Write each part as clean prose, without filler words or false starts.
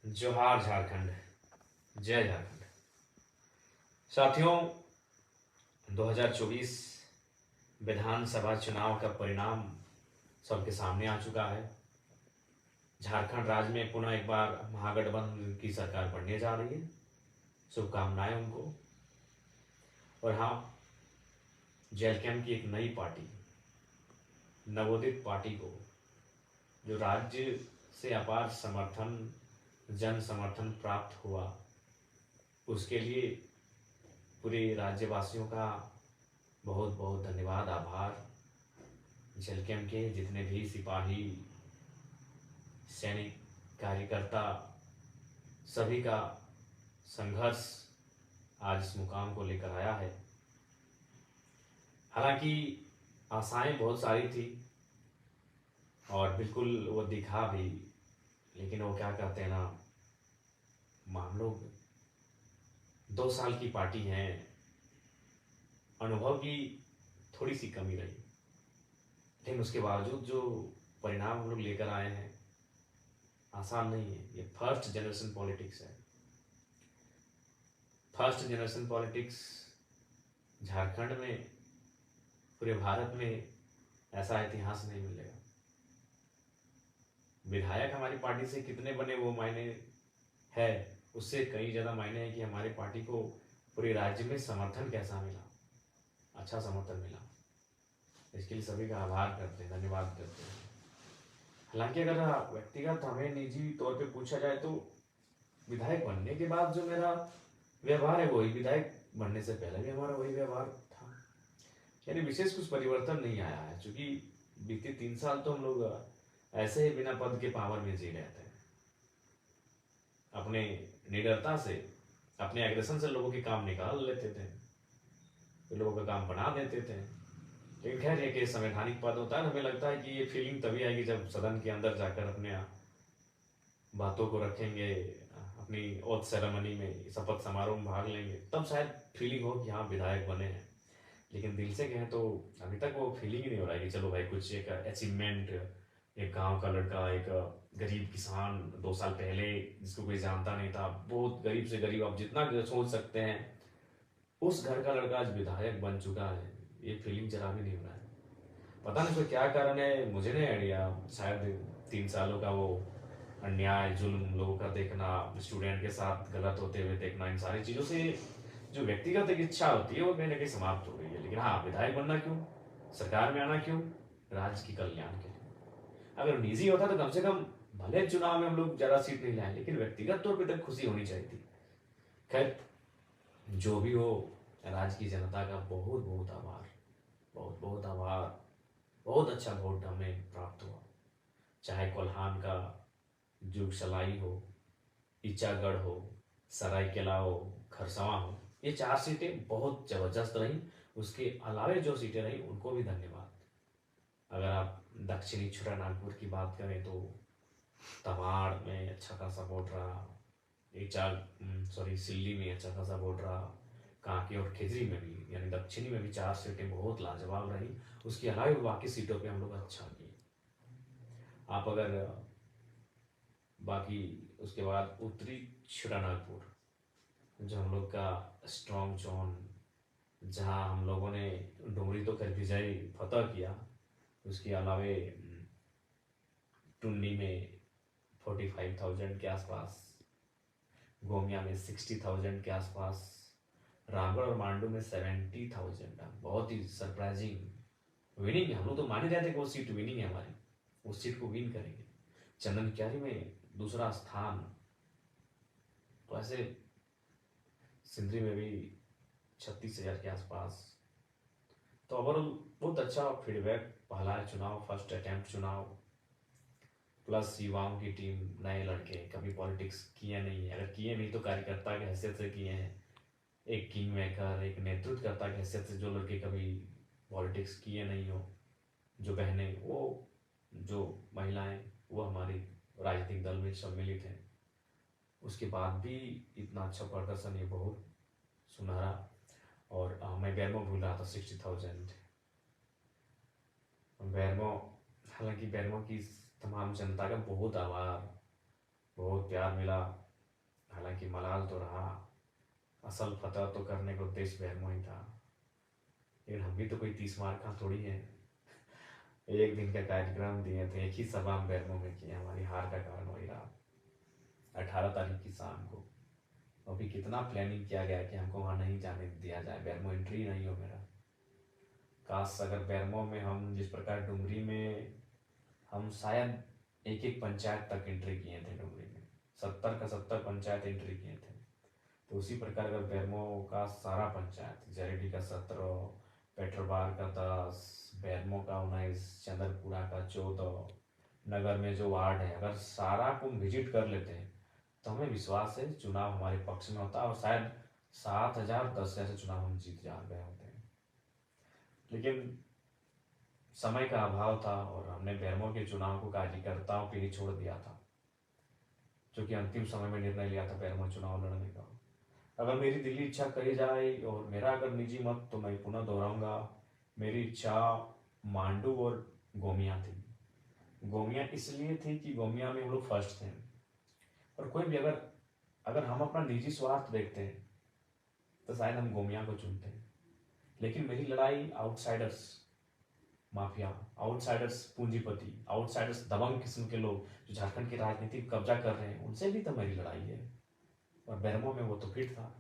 जोहार झारखंड, जय झारखंड। साथियों, 2024 विधानसभा चुनाव का परिणाम सबके सामने आ चुका है। झारखंड राज्य में पुनः एक बार महागठबंधन की सरकार बनने जा रही है। शुभकामनाएं उनको। और हाँ, जेलकैम की एक नई पार्टी, नवोदित पार्टी को, जो राज्य से अपार समर्थन, जन समर्थन प्राप्त हुआ, उसके लिए पूरे राज्यवासियों का बहुत बहुत धन्यवाद, आभार। जेलकैम के जितने भी सिपाही, सैनिक, कार्यकर्ता, सभी का संघर्ष आज इस मुकाम को लेकर आया है। हालांकि आशाएं बहुत सारी थी और बिल्कुल वो दिखा भी, लेकिन वो क्या कहते हैं ना, हम लोग 2 साल की पार्टी हैं, अनुभव की थोड़ी सी कमी रही, लेकिन उसके बावजूद जो परिणाम हम लोग लेकर आए हैं आसान नहीं है। ये फर्स्ट जनरेशन पॉलिटिक्स है। फर्स्ट जनरेशन पॉलिटिक्स झारखंड में, पूरे भारत में ऐसा इतिहास नहीं मिलेगा। विधायक हमारी पार्टी से कितने बने वो मायने है, उससे कई ज़्यादा मायने हैं कि हमारी पार्टी को पूरे राज्य में समर्थन कैसा मिला, अच्छा समर्थन मिला। इसके लिए सभी का आभार करते हैं, धन्यवाद करते हैं। हालांकि अगर व्यक्तिगत हमें निजी तौर पे पूछा जाए तो विधायक बनने के बाद जो मेरा व्यवहार है वही विधायक बनने से पहले भी हमारा वही व्यवहार था। यानी विशेष कुछ परिवर्तन नहीं आया है, क्योंकि बीते 3 साल तो हम लोग ऐसे ही बिना पद के पावर में जी रहे थे। अपने निडरता से, अपने एग्रेशन से लोगों के काम निकाल लेते थे, तो लोगों का काम बना देते थे। लेकिन खैर, ये कि संवैधानिक पद होता है, हमें लगता है कि ये फीलिंग तभी आएगी जब सदन के अंदर जाकर अपने बातों को रखेंगे, अपनी ओथ सेरेमनी में, शपथ समारोह में भाग लेंगे, तब शायद फीलिंग हो कि हाँ विधायक बने हैं। लेकिन दिल से कहें तो अभी तक वो फीलिंग ही नहीं हो रहा है कि चलो भाई कुछ एक अचीवमेंट, एक गांव का लड़का, एक गरीब किसान 2 साल पहले जिसको कोई जानता नहीं था, बहुत गरीब से गरीब, आप जितना सोच सकते हैं, उस घर का लड़का आज विधायक बन चुका है। ये फीलिंग जरा भी नहीं हो रहा है। पता नहीं कोई क्या कारण है, मुझे नहीं आइडिया। शायद 3 सालों का वो अन्याय, जुल्म लोगों का देखना, स्टूडेंट के साथ गलत होते हुए देखना, इन सारी चीज़ों से जो व्यक्तिगत एक इच्छा होती है वो कहीं ना कहीं समाप्त हो गई है। लेकिन हाँ, विधायक बनना क्यों, सरकार में आना क्यों, राज्य की कल्याण के लिए। अगर निजी होता तो कम से कम, भले चुनाव में हम लोग ज़्यादा सीट नहीं लाए, लेकिन व्यक्तिगत तौर पर तक खुशी होनी चाहिए थी। खैर, जो भी हो, राज्य की जनता का बहुत बहुत आभार, बहुत बहुत आभार। बहुत अच्छा वोट हमें प्राप्त हुआ। चाहे कोल्हान का जुगसलाई हो, ईचागढ़ हो, सरायकेला हो, खरसवां हो, ये 4 सीटें बहुत जबरदस्त रही। उसके अलावे जो सीटें रही उनको भी धन्यवाद। अगर आप दक्षिणी छोटानागपुर की बात करें तो तमाड़ में अच्छा खासा वोट रहा, सिल्ली में अच्छा खासा वोट रहा, कांके और खिजरी में भी, यानी दक्षिणी में भी 4 सीटें बहुत लाजवाब रही। उसके अलावा बाकी सीटों पे हम लोग अच्छा किए। आप अगर बाकी उसके बाद उत्तरी छोटानागपुर, जो हम लोग का स्ट्रॉन्ग जोन, जहाँ हम लोगों ने डुमरी तो कर विजय फतह किया, उसके अलावे टुंडी में 45,000 के आसपास, गोमिया में 60,000 के आसपास, रामगढ़ और मांडू में 70,000। बहुत ही सरप्राइजिंग विनिंग है। हम लोग तो माने जाते कि वो सीट विनिंग है हमारी, उस सीट को विन करेंगे। चंदन क्यारी में दूसरा स्थान, तो ऐसे सिंदरी में भी 36,000 के आसपास। तो ओवरऑल बहुत अच्छा फीडबैक। पहला चुनाव, फर्स्ट अटेम्प्ट चुनाव, प्लस युवाओं की टीम, नए लड़के, कभी पॉलिटिक्स किए नहीं है, अगर किए नहीं तो कार्यकर्ता की हैसियत से किए हैं। एक किंग मेकर, एक नेतृत्वकर्ता की हैसियत से, जो लड़के कभी पॉलिटिक्स किए नहीं हो, जो बहनें, वो जो महिलाएं, वो हमारी राजनीतिक दल में सम्मिलित हैं, उसके बाद भी इतना अच्छा प्रदर्शन, ये बहुत सुनहरा। और मैं बैरमो भूल रहा था, 60,000 बैरमो। हालांकि बैरमो की तमाम जनता का बहुत आभार। बहुत प्यार मिला। हालांकि मलाल तो रहा, असल फतह तो करने का उद्देश्य बहरमो ही था। लेकिन हम भी तो कोई 30 मार का थोड़ी है। एक दिन का कार्यक्रम दिए थे, एक ही सभा हम बहरमो में किए, हमारी हार का कारण वही रहा। 18 तारीख की शाम को अभी कितना प्लानिंग किया गया कि हमको वहाँ नहीं जाने दिया जाए, बैरमो एंट्री नहीं हो मेरा। काश अगर बैरमो में हम जिस प्रकार डुमरी में हम शायद एक एक पंचायत तक एंट्री किए थे, डुमरी में 70 का 70 पंचायत एंट्री किए थे, तो उसी प्रकार अगर बैरमो का सारा पंचायत, जरेडी का 17, पेट्रोबार का 10, बैरमो का 19, चंद्रपुरा का 14, नगर में जो वार्ड है अगर सारा को विजिट कर लेते हैं तो हमें विश्वास है चुनाव हमारे पक्ष में होता और शायद 7,000 10,000 से चुनाव हम जीत जा गए होते हैं। लेकिन समय का अभाव था और हमने बैरमो के चुनाव को कार्यकर्ताओं पे ही छोड़ दिया था, जो कि अंतिम समय में निर्णय लिया था बैरमो चुनाव लड़ने का। अगर मेरी दिली इच्छा कही जाए और मेरा अगर निजी मत तो मैं पुनः दोहराऊंगा, मेरी इच्छा मांडू और गोमिया थी। गोमिया इसलिए थी कि गोमिया में हम लोग फर्स्ट थे, और कोई भी अगर अगर हम अपना निजी स्वार्थ देखते हैं तो शायद हम गोमिया को चुनते हैं। लेकिन मेरी लड़ाई आउटसाइडर्स, माफिया, आउटसाइडर्स पूंजीपति, आउटसाइडर्स दबंग किस्म के लोग जो झारखंड की राजनीति को कब्जा कर रहे हैं, उनसे भी तो मेरी लड़ाई है। और बैरमो में वो तो फिट था,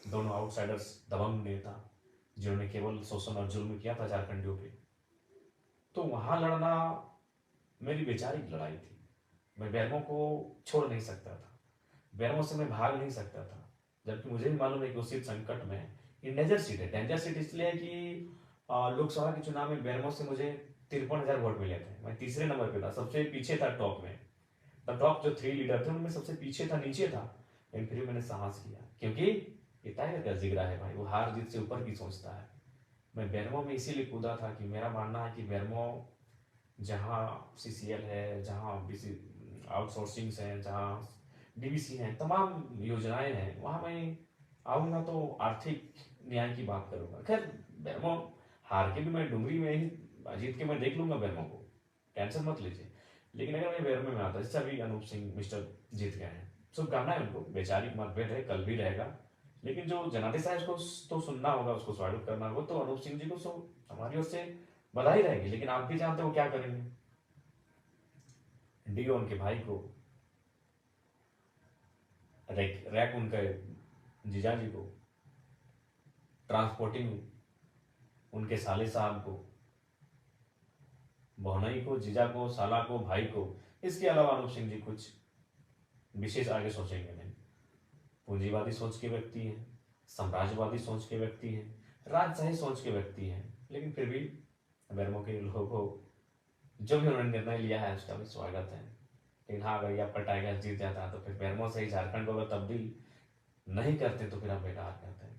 दोनों आउटसाइडर्स दबंग नेता जिन्होंने केवल शोषण और जुल्म किया था झारखंडियों पे, तो वहां लड़ना मेरी वैचारिक लड़ाई थी। मैं बैरमो को छोड़ नहीं सकता था, बैरमो से मैं भाग नहीं सकता था, जबकि मुझे भी मालूम है कि उस सीट संकट में ये डेंजर सीट है। डेंजर सीट इसलिए है कि लोकसभा के चुनाव में बैरमो से मुझे 53,000 वोट मिले थे, मैं तीसरे नंबर पे था, सबसे पीछे था टॉप में। द टॉप जो 3 लीडर थे उनमें सबसे पीछे था, नीचे था। लेकिन फिर मैंने साहस किया, क्योंकि ये टाइगर का जिगरा है भाई, वो हार जीत से ऊपर की सोचता है। मैं बैरमो में इसीलिए कूदा था कि मेरा मानना है कि बैरमो जहाँ सीसीएल है, जहाँ बीसी आउटसोर्सिंग है, जहाँ डीबीसी है, तमाम योजनाएं हैं, वहाँ मैं आऊँगा तो आर्थिक न्याय की बात करूँगा। खैर बैरमो हार के भी मैं डुमरी में ही जीत के मैं देख लूंगा बैरमो को, टेंशन मत लीजिए। लेकिन अगर मैं बैरमो में आता, जैसे अभी अनूप सिंह मिस्टर जीत गए हैं, शुभकामनाएं उनको, वैचारिक मतभेद है, कल भी रहेगा, लेकिन जो जनादेश है उसको तो सुनना होगा, उसको स्वागत करना होगा। तो अनूप सिंह जी को हमारी ओर से बधाई रहेगी, लेकिन आप भी जानते हो क्या करेंगे। डीओ उनके भाई को, रैक उनके जीजा जी को, ट्रांसपोर्टिंग उनके साले साहब को, बहुनई को, जीजा को, साला को, भाई को। इसके अलावा अनूप सिंह जी कुछ विशेष आगे सोचेंगे नहीं। पूंजीवादी सोच के व्यक्ति हैं, साम्राज्यवादी सोच के व्यक्ति हैं, राजशाही सोच के व्यक्ति हैं, लेकिन फिर भी बैरमो के लोगों को जो भी उन्होंने निर्णय लिया है उसका भी स्वागत है। लेकिन हाँ, अगर ये आपका टाइगर जीत जाता है तो फिर बैरमो से ही झारखंड को अगर तब्दील नहीं करते तो फिर हम बेकार करते हैं।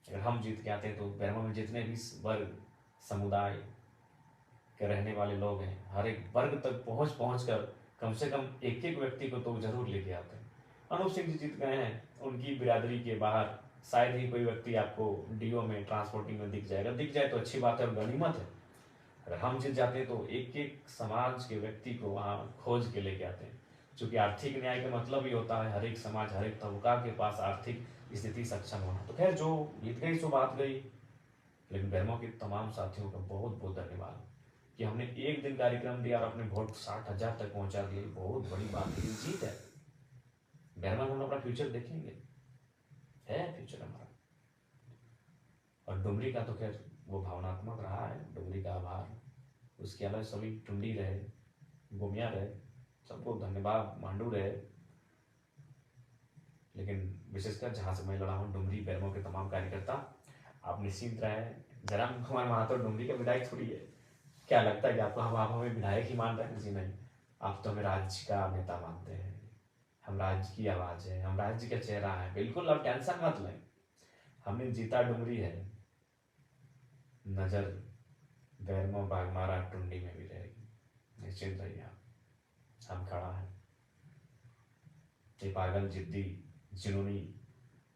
अगर हम जीत के आते हैं तो बैरमो में जितने भी वर्ग समुदाय के रहने वाले लोग हैं, हर एक वर्ग तक पहुंच पहुंच कर कम से कम एक एक व्यक्ति को तो जरूर लेके आते हैं। अनूप सिंह जी जीत गए हैं, उनकी बिरादरी के बाहर शायद ही कोई व्यक्ति आपको डीओ में, ट्रांसपोर्टिंग में दिख जाएगा। दिख जाए तो अच्छी बात है और गनीमत है। अगर हम जीत जाते हैं तो एक एक समाज के व्यक्ति को वहाँ खोज के लेके आते हैं, क्योंकि आर्थिक न्याय का मतलब ही होता है हर एक समाज, हर एक तबका के पास आर्थिक स्थिति सक्षम होना। तो खैर जो जीत गई सो बात गई, लेकिन बैरमो के तमाम साथियों का बहुत बहुत धन्यवाद कि हमने एक दिन कार्यक्रम दिया और अपने वोट 60,000 तक पहुंचा दिए। बहुत बड़ी बात है, जीत है। बैरमो में हम अपना फ्यूचर देखेंगे, है फ्यूचर हमारा। और डुमरी का तो खैर वो भावनात्मक रहा है, डुमरी का आभार। उसके अलावा सभी टुंडी रहे, गोमिया रहे, सबको धन्यवाद, मांडू रहे। लेकिन विशेषकर जहाँ से मैं लड़ा हूँ, डुमरी बैरमो के तमाम कार्यकर्ता, आप निश्चिंत रहे। जयराम कुमार महातो डुमरी का विधायक थोड़ी है। क्या लगता है कि आपको आप हमें विधायक ही मान रहे हैं? जी नहीं, आप तो हमें राज्य का नेता मानते हैं। हम राज्य की आवाज है, हम राज्य का चेहरा है। बिल्कुल आप टेंशन मत लें, हमने जीता डुमरी है, नजर बैरमो, बागमारा, टुंडी में भी रहेगी। निश्चिंत रहिए आप, हम खड़ा है। ये पागल जिद्दी जुनूनी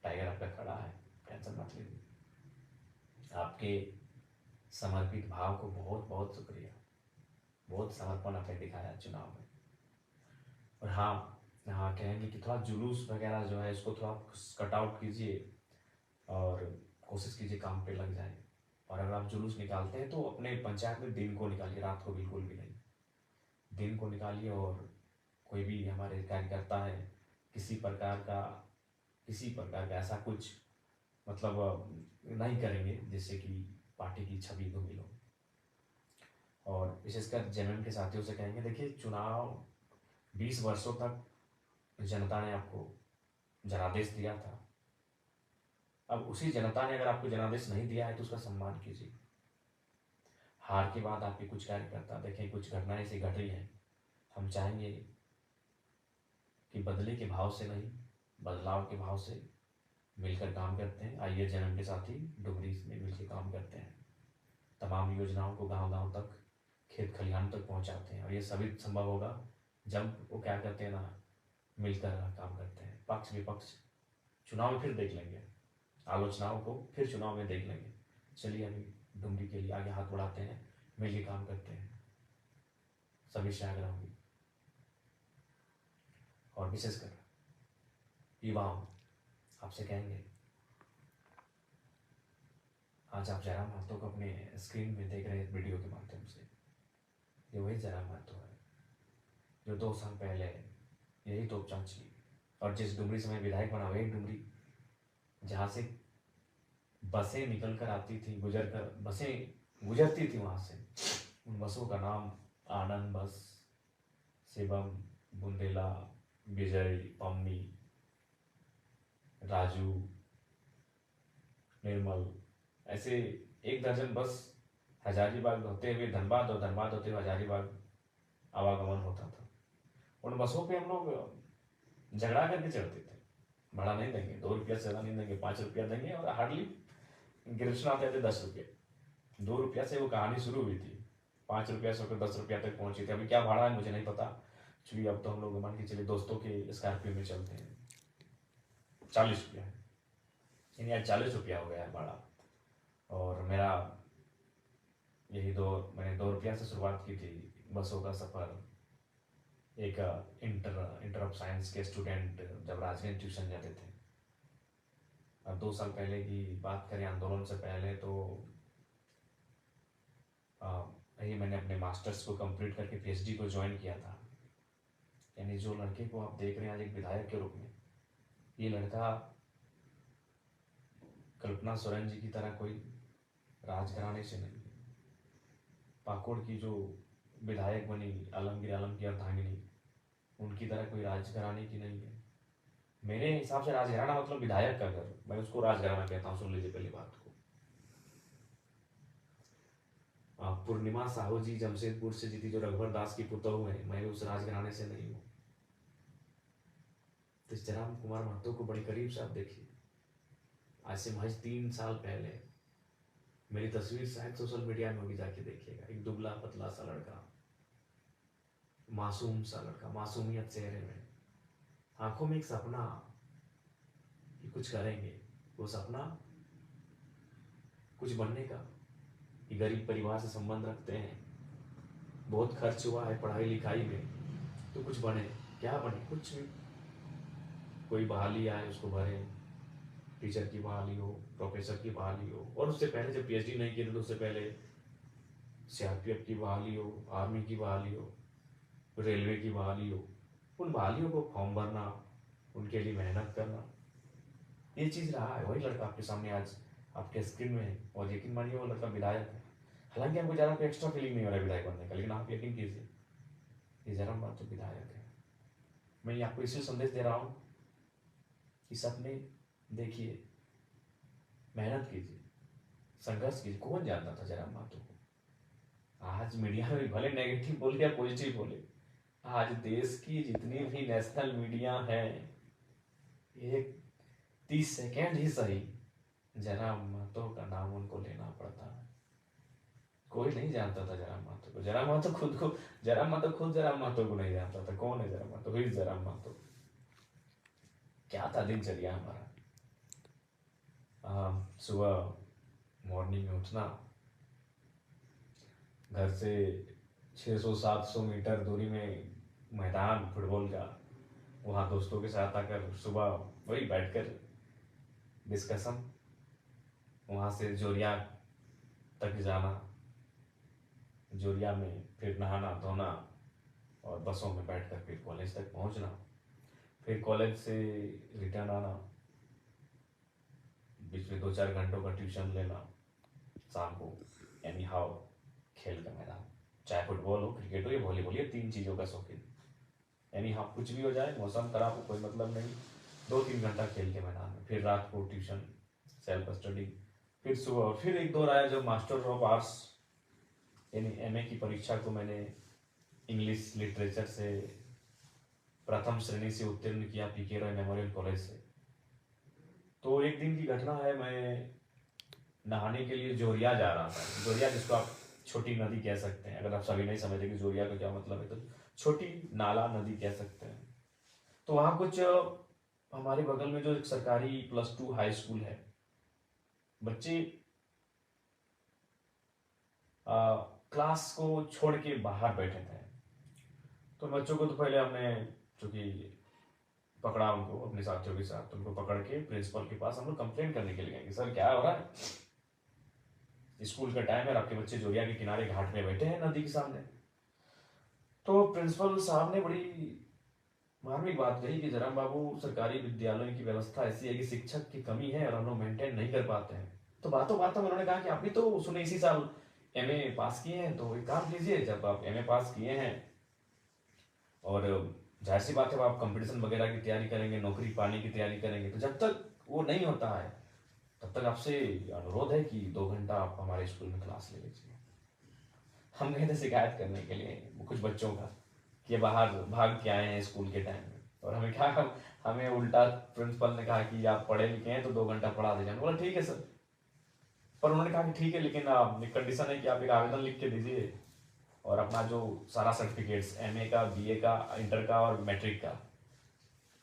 टाइगर आपका खड़ा है, टेंशन मत लीजिए। आपके समर्पित भाव को बहुत बहुत शुक्रिया, बहुत समर्पण आपने दिखाया चुनाव में। और हाँ, हाँ, कहेंगे कि थोड़ा जुलूस वगैरह जो है इसको थोड़ा कट आउट कीजिए और कोशिश कीजिए काम पे लग जाए। और अगर आप जुलूस निकालते हैं तो अपने पंचायत में दिन को निकालिए, रात को बिल्कुल भी नहीं। दिन को निकालिए और कोई भी हमारे कार्यकर्ता है, किसी प्रकार का ऐसा कुछ मतलब नहीं करेंगे जिससे कि पार्टी की छवि धूमिल हो। और विशेषकर जेएमएम के साथियों से कहेंगे, देखिए चुनाव 20 वर्षों तक जनता ने आपको जनादेश दिया था। अब उसी जनता ने अगर आपको जनादेश नहीं दिया है तो उसका सम्मान कीजिए। हार के बाद आपके कुछ कार्यकर्ता, देखें कुछ घटनाएं ऐसी घट रही हैं, हम चाहेंगे कि बदले के भाव से नहीं, बदलाव के भाव से मिलकर काम करते हैं। आइए जन्म के साथ ही डुमरी में मिलकर काम करते हैं, तमाम योजनाओं को गांव गांव तक, खेत खलिहान तक पहुंचाते हैं। और ये सभी संभव होगा जब वो क्या करते हैं ना, मिलकर काम करते हैं। पक्ष विपक्ष चुनाव में फिर देख लेंगे, आलोचनाओं को फिर चुनाव में देख लेंगे। चलिए अभी डुमरी के लिए आगे हाथ बढ़ाते हैं, मिलकर काम करते हैं। सभी से आग्रह होगी और विशेषकर युवाओं आपसे कहेंगे, आज आप जयराम महतो को अपने स्क्रीन में देख रहे हैं वीडियो के माध्यम से। ये वही जयराम महतो है जो 2 साल पहले यही तोपचांची और जिस डुमरी से मैं विधायक बना, वही डुमरी जहाँ से बसें निकल कर आती थी, बसें गुजरती थी वहाँ से। उन बसों का नाम आनंद बस, शिवम, बुंदेला, विजय, पम्मी, राजू, निर्मल, ऐसे 1 दर्जन बस हजारीबाग होते हुए धनबाद और धनबाद होते हुए हजारीबाग आवागमन होता था। उन बसों पे हम लोग झगड़ा करके चढ़ते थे, भाड़ा नहीं देंगे, 2 रुपया से ज़्यादा नहीं देंगे, 5 रुपया देंगे। और हार्डली गिरफ्तार आते थे 10 रुपये। 2 रुपया से वो कहानी शुरू हुई थी, 5 रुपया से होकर 10 रुपया तक पहुंची थी। अभी क्या भाड़ा है मुझे नहीं पता, चूँकि अब तो हम लोग मान के चलिए दोस्तों के स्कॉर्पियो में चलते हैं। 40 रुपया है, यानी आज 40 रुपया हो गया है भाड़ा। और मेरा मैंने 2 रुपया से शुरुआत की थी बसों का सफ़र। एक इंटर ऑफ साइंस के स्टूडेंट जब राजगंज ट्यूशन जाते थे, अब 2 साल पहले की बात करें, आंदोलन से पहले, तो यही मैंने अपने मास्टर्स को कंप्लीट करके पीएचडी को ज्वाइन किया था। यानी जो लड़के को आप देख रहे हैं आज एक विधायक के रूप में, ये लड़का कल्पना सोरेन जी की तरह कोई राजघराने से नहीं, पाकुड़ की जो विधायक बनी आलमगीर आलम की अर्धांगिनी, उनकी तरह कोई राजघराने की नहीं है। मेरे हिसाब से राजघराना मतलब विधायक का घर, मैं उसको राजघराना कहता हूँ। सुन लीजिए पहली बात को। पूर्णिमा साहू जी जमशेदपुर से जीती, जो रघुवर दास की पुतोहू है, मैं उस राजघराने से नहीं हूँ। तो जयराम कुमार महतो को बड़ी करीब से आप देखिए। आज से महज 3 साल पहले मेरी तस्वीर शायद सोशल मीडिया में होगी, जाके देखिएगा। एक दुबला पतला सा लड़का, मासूम सा लड़का, मासूमियत चेहरे में, आंखों में एक सपना कि कुछ करेंगे। वो सपना कुछ बनने का, कि गरीब परिवार से संबंध रखते हैं, बहुत खर्च हुआ है पढ़ाई लिखाई में, तो कुछ बने। क्या बने? कुछ भी, कोई बहाली आए उसको भरे, टीचर की बहाली हो, प्रोफेसर की बहाली हो। और उससे पहले जब पीएचडी नहीं किए थे तो उससे पहले सीआरपीएफ की बहाली हो, आर्मी की बहाली हो, रेलवे की बहाली हो। उन बहालियों को फॉर्म भरना, उनके लिए मेहनत करना, ये चीज़ रहा है। वही लड़का आपके सामने आज आपके स्क्रीन में है, और यकीन मानिए वो लड़का विधायक है। हालांकि हमको ज़्यादा कोई एक्स्ट्रा फीलिंग नहीं हो रहा है विधायक बनने का, लेकिन आप यकीन कीजिए ये जयराम महतो विधायक है। मैं आपको इसी संदेश दे रहा हूँ कि सपने देखिए, मेहनत कीजिए, संघर्ष कीजिए। कौन जानता था जयराम महतो को? आज मीडिया में भले नेगेटिव बोले या पॉजिटिव बोले, आज देश की जितनी भी नेशनल मीडिया है, एक 30 सेकेंड ही सही जयराम महतो का नाम उनको लेना पड़ता है। कोई नहीं जानता था जयराम महतो को। जयराम महतो खुद जयराम महतो को नहीं जानता था। कौन है जयराम महतो? हुई जयराम महतो। क्या था दिनचर्या हमारा? सुबह मॉर्निंग में उठना, घर से 600-700 मीटर दूरी में मैदान फुटबॉल का, वहाँ दोस्तों के साथ आकर सुबह वही बैठकर डिस्कशन, वहाँ से जोरिया तक जाना, जोरिया में फिर नहाना धोना और बसों में बैठकर फिर कॉलेज तक पहुँचना, फिर कॉलेज से रिटर्न आना, बीच में 2-4 घंटों का ट्यूशन लेना, शाम को एनी हाउ खेल का मैदान, चाहे फुटबॉल हो, क्रिकेट हो या वॉलीबॉल, ये 3 चीज़ों का शौकीन। एनी हाउ कुछ भी हो जाए, मौसम खराब हो कोई मतलब नहीं, 2-3 घंटा खेल के मैदान में, फिर रात को ट्यूशन, सेल्फ स्टडी, फिर सुबह फिर एक दौर आया जब मास्टर ऑफ आर्ट्स यानी एमए की परीक्षा को मैंने इंग्लिश लिटरेचर से प्रथम श्रेणी से उत्तीर्ण किया पीके रॉय मेमोरियल कॉलेज से। तो एक दिन की घटना है, मैं नहाने के लिए जोरिया जा रहा था। जोरिया जिसको आप छोटी नदी कह सकते हैं, अगर आप सभी नहीं समझे कि जोरिया का क्या मतलब है, तो छोटी नाला नदी कह सकते हैं। तो वहाँ कुछ हमारे बगल में जो एक सरकारी +2 हाई स्कूल है, बच्चे क्लास को छोड़ के बाहर बैठे थे। तो बच्चों को तो पहले हमने चूंकि पकड़ा उनको अपने साथियों के साथ, उनको पकड़ के प्रिंसिपल के पास हम लोग कंप्लेंट करने के लिए गए कि सर क्या हो रहा है, स्कूल का टाइम है, आपके बच्चे जोरिया के किनारे घाट में बैठे हैं नदी के सामने। तो प्रिंसिपल साहब ने बड़ी मार्मिक बात कही कि जरा बाबू, सरकारी विद्यालयों की व्यवस्था ऐसी है कि शिक्षक की कमी है और हम लोग मेंटेन नहीं कर पाते हैं। तो बातों बातों में उन्होंने कहा कि आप भी तो सुने इसी साल एमए पास किए हैं, तो एक काम कीजिए, जब आप एमए पास किए हैं और जाहिर सी बात है आप कंपटीशन वगैरह की तैयारी करेंगे, नौकरी पाने की तैयारी करेंगे, तो जब तक वो नहीं होता है तब तक आपसे अनुरोध है कि 2 घंटा आप हमारे स्कूल में क्लास ले लीजिए। हम गए थे शिकायत करने के लिए कुछ बच्चों का कि बाहर भाग के आए हैं स्कूल के टाइम में, और हमें क्या, हमें उल्टा प्रिंसिपल ने कहा कि आप पढ़े लिखे हैं तो 2 घंटा पढ़ा दीजिए। बोला ठीक है सर, पर उन्होंने कहा कि ठीक है, लेकिन आप कंडीशन है कि आप एक आवेदन लिख के दीजिए और अपना जो सारा सर्टिफिकेट्स एमए का, बीए का, इंटर का और मैट्रिक का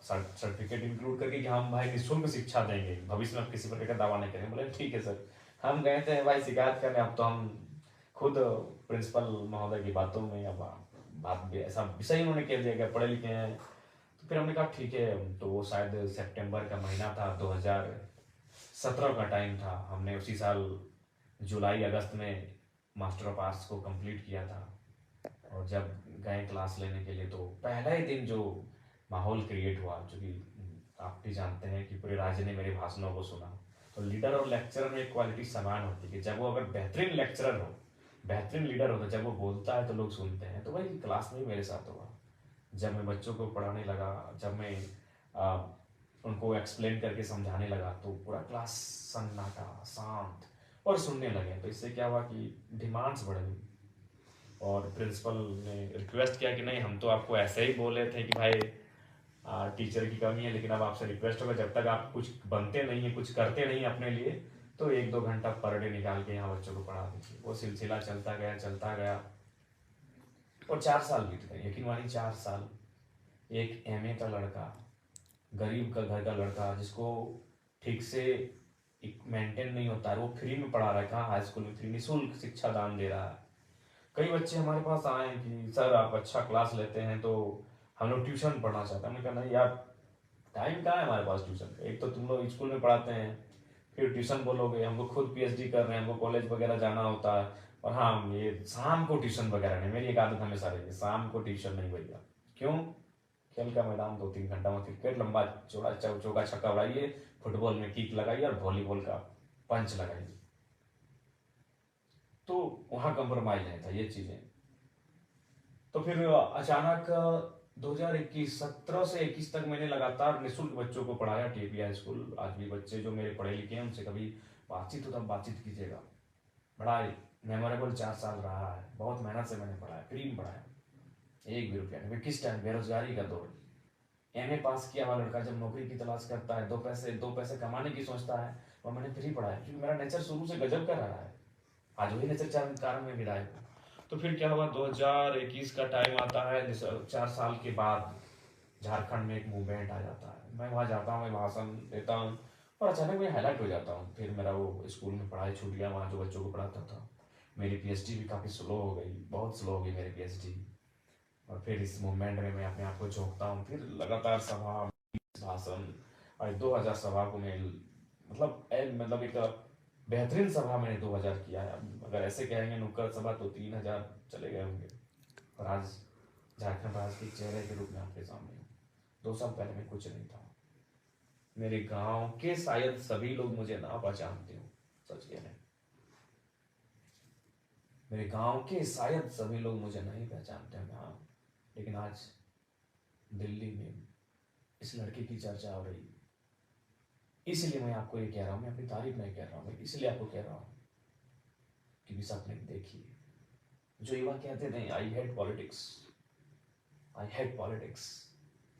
सर्टिफिकेट इंक्लूड करके कि हम भाई निःशुल्क शिक्षा देंगे, भविष्य में आप किसी प्रकार का दावा नहीं करेंगे। बोले ठीक है सर। हम गए थे भाई शिकायत करने, अब तो हम खुद प्रिंसिपल महोदय की बातों में, अब बात भी ऐसा विषय उन्होंने कह दिया कि पढ़े लिखे हैं। तो फिर हमने कहा ठीक है, तो वो शायद सितंबर का महीना था, 2017 का टाइम था। हमने उसी साल जुलाई अगस्त में मास्टर ऑफ आर्ट्स को कंप्लीट किया था। और जब गए क्लास लेने के लिए, तो पहला ही दिन जो माहौल क्रिएट हुआ, जो कि आप भी जानते हैं कि पूरे राज्य ने मेरे भाषणों को सुना। तो लीडर और लेक्चरर में एक क्वालिटी समान होती है कि जब वो अगर बेहतरीन लेक्चरर हो, बेहतरीन लीडर हो, तो जब वो बोलता है तो लोग सुनते हैं। तो वही क्लास में ही मेरे साथ हुआ। जब मैं बच्चों को पढ़ाने लगा, जब मैं उनको एक्सप्लेन करके समझाने लगा, तो पूरा क्लास सन्नाटा, शांत और सुनने लगे। तो इससे क्या हुआ कि डिमांड्स बढ़ गई और प्रिंसिपल ने रिक्वेस्ट किया कि नहीं, हम तो आपको ऐसे ही बोले थे कि भाई टीचर की कमी है, लेकिन अब आपसे रिक्वेस्ट होगा जब तक आप कुछ बनते नहीं है, कुछ करते नहीं अपने लिए, तो 1-2 घंटा पर डे निकाल के यहाँ बच्चों को पढ़ा दीजिए। वो सिलसिला चलता गया चलता गया और 4 साल बीत गए। यकीन मानिए 4 साल। एक एमए का लड़का, गरीब का घर का लड़का, जिसको ठीक से मेंटेन नहीं होता है, वो फ्री में पढ़ा रहा है। कहाँ हाई स्कूल में फ्री, निःशुल्क शिक्षा दान दे रहा है। कई बच्चे हमारे पास आए हैं कि सर आप अच्छा क्लास लेते हैं तो हम लोग ट्यूशन पढ़ना चाहते हैं। हमने कहा नहीं यार, टाइम कहाँ है हमारे पास ट्यूशन का, एक तो तुम लोग स्कूल में पढ़ाते हैं, फिर ट्यूशन बोलोगे, हमको खुद पीएचडी कर रहे हैं, हमको कॉलेज वगैरह जाना होता है, और हाँ ये शाम को ट्यूशन वगैरह नहीं। मेरी एक आदत हमेशा रही है, शाम को ट्यूशन नहीं भैया। क्यों? खेल का मैदान 2-3 घंटा में क्रिकेट लंबा चौड़ा चौका छक्का उड़ाइए, फुटबॉल में किक लगाइए और वॉलीबॉल का पंच लगाइए। तो वहाँ कंप्रोमाइज नहीं था ये चीजें। तो फिर अचानक 2021 17 से 21 तक मैंने लगातार निःशुल्क बच्चों को पढ़ाया टीपी हाई स्कूल। आज भी बच्चे जो मेरे पढ़े लिखे हैं उनसे कभी बातचीत हो तब बातचीत कीजिएगा। बड़ा मेमोरेबल 4 साल रहा है, बहुत मेहनत से मैंने पढ़ाया, फ्री में पढ़ाया, 1 भी रुपया नहीं। किस टाइम बेरोजगारी का दौर, एमए पास किया हुआ लड़का जब नौकरी की तलाश करता है, 2 पैसे कमाने की सोचता है, और मैंने फ्री पढ़ाया क्योंकि मेरा नेचर शुरू से गजब का रहा है। आज वही नेचर कारण में विदाई हूँ। तो फिर क्या हुआ, 2021 का टाइम आता है, 4 साल के बाद झारखंड में एक मूवमेंट आ जाता है। मैं वहाँ जाता हूँ, मैं भाषण देता हूँ और अचानक मैं हाईलाइट हो जाता हूँ। फिर मेरा वो स्कूल में पढ़ाई छूट गया, वहाँ जो बच्चों को पढ़ाता था। मेरी पीएचडी भी काफ़ी स्लो हो गई, बहुत स्लो हो गई मेरी पीएचडी। और फिर इस मूवमेंट में मैं अपने आप को झोंकता हूँ, फिर लगातार सभा, भाषण, और 2000 सभा को मैं मतलब एक बेहतरीन सभा मैंने 2000 किया है। अगर ऐसे कहेंगे नुक्कड़ सभा तो 3000 चले गए होंगे। और आज झारखंड राज्य के चेहरे के रूप में आपके सामने हूँ। 2 साल पहले मैं कुछ नहीं था। मेरे गांव के शायद सभी लोग मुझे ना पहचानते हो, सच कह रहे हैं। मेरे गांव के शायद सभी लोग मुझे नहीं पहचानते हैं, हाँ। लेकिन आज दिल्ली में इस लड़के की चर्चा हो रही है। इसलिए मैं आपको ये कह रहा हूँ, मैं अपनी तारीफ नहीं कर रहा हूँ, मैं इसलिए आपको कह रहा हूँ कि भी सपने देखिए। जो युवा कहते थे I hate politics, I hate politics,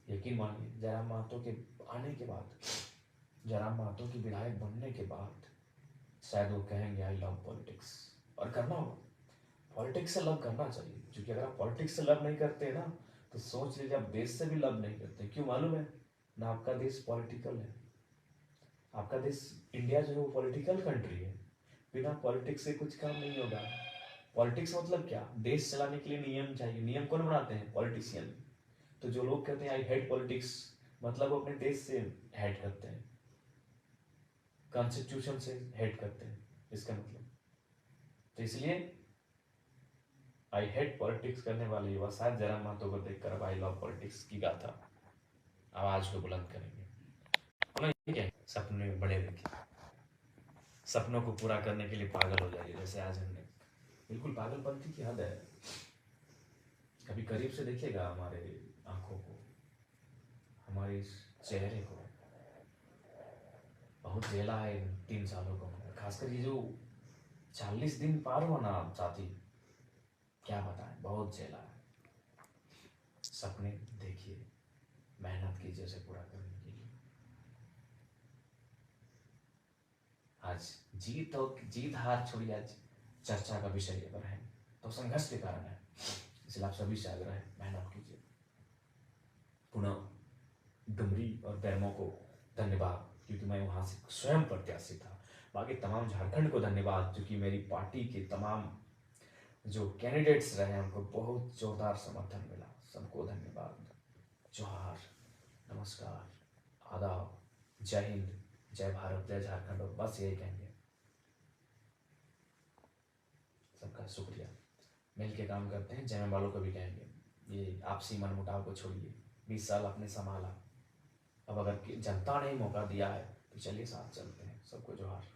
यकीन मानिए जयराम महतो के आने के बाद, जयराम महतो की विधायक बनने के बाद शायद वो कहेंगे आई लव पॉलिटिक्स। और करना होगा, पॉलिटिक्स से लव करना चाहिए, क्योंकि अगर आप पॉलिटिक्स से लव नहीं करते ना, तो सोच लीजिए आप देश से भी लव नहीं करते। क्यों मालूम है ना? आपका देश पॉलिटिकल है। आपका देश इंडिया जो है वो पॉलिटिकल कंट्री है। बिना पॉलिटिक्स से कुछ काम नहीं होगा। पॉलिटिक्स मतलब क्या? देश चलाने के लिए नियम चाहिए। नियम कौन बनाते हैं? पॉलिटिशियन। तो जो लोग कहते हैं आई हेट पॉलिटिक्स, मतलब वो अपने देश से हेट करते हैं, कॉन्स्टिट्यूशन से हेट करते हैं, इसका मतलब। तो इसलिए आई हेट पॉलिटिक्स करने वाले युवा शायद जयराम महतो को देखकर अब आई लव पॉलिटिक्स की गाथा आवाज को बुलंद करेंगे। ठीक है, सपने बड़े रखिए, सपनों को पूरा करने के लिए पागल हो जाइए, जैसे आज हमने। बिल्कुल पागलपंथी की हद है। कभी करीब से देखिएगा हमारे आंखों को, हमारे इस चेहरे को। बहुत झेला है इन 3 सालों को हमने, खासकर ये जो 40 दिन पार हुआ ना साथी, क्या बताएं, बहुत झेला है। सपने देखिए, मेहनत कीजिए उसे पूरा करने के लिए। आज जीत हार छोड़िए, आज चर्चा का विषय अगर है तो संघर्ष के कारण है। इसलिए आप सभी से आग्रह है, मेहनत कीजिए। पुनः डुमरी और बैरमो को धन्यवाद, क्योंकि मैं वहां से स्वयं प्रत्याशी था। बाकी तमाम झारखंड को धन्यवाद, क्योंकि मेरी पार्टी के तमाम जो कैंडिडेट्स रहे उनको बहुत जोरदार समर्थन मिला। सबको धन्यवाद। जोहार, नमस्कार, आदाब, जय हिंद, जय भारत, जय झारखंड। और बस यही कहेंगे, सबका शुक्रिया। मिल के काम करते हैं। जय वालों को भी कहेंगे, ये आपसी मनमुटाव को छोड़िए। 20 साल आपने संभाला, अब अगर जनता ने मौका दिया है तो चलिए साथ चलते हैं। सबको जोहार।